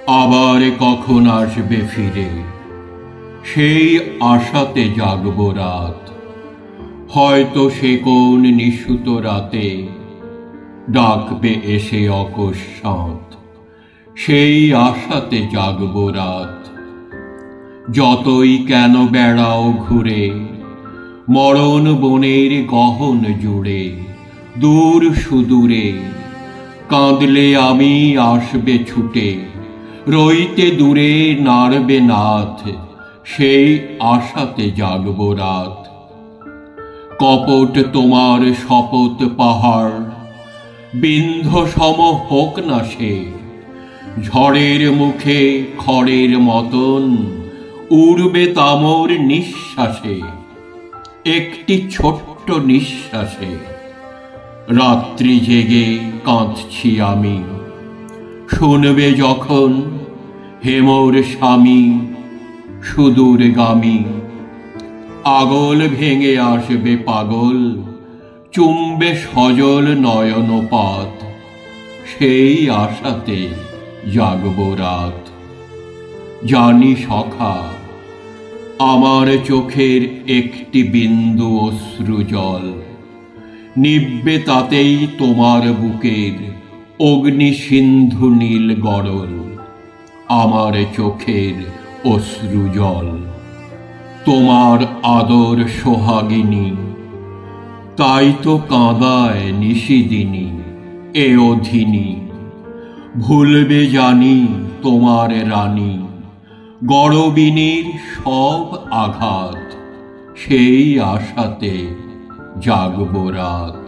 আবার কখন আসবে ফিরে, সেই আশাতে জাগব রাত। হয়তো সে কোন নিশুত রাতে ডাকবে এসে অকস্মাৎ, সেই আশাতে জাগব রাত। যতই কেন বেড়াও ঘুরে মরণ বনের গহন জুড়ে, দূর সুদূরে কাঁদলে আমি আসবে ছুটে, রইতে দূরে নাড়বে নাথ, সেই আশাতে জাগব রাত। কপট তোমার শপথ পাহাড়, বিন্ধ্য সম হোক না সে, ঝড়ের মুখে খড়ের মতন উড়বে তামর নিঃশ্বাসে, একটি ছোট্ট নিঃশ্বাসে। রাত্রি জেগে কাঁদছি আমি, শুনবে যখন হে মোর স্বামী সুদূরগামী। আগল ভেঙে আসবে পাগল, চুম্বে সজল নয়নপাত, সেই আশাতে জাগব রাত। জানি সখা, আমার চোখের একটি বিন্দু অশ্রু জল, নিববে তাতেই তোমার বুকের অগ্নি সিন্ধু নীল গরল। আমার চোখের অশ্রু জল তোমার আদর সোহাগিনী, তাই তো কাঁদায় নিশিদিনী এ অধিনী। ভুলবে জানি তোমার রানী, গরবিনীর সব আঘাত, সেই আশাতে জাগব রাত।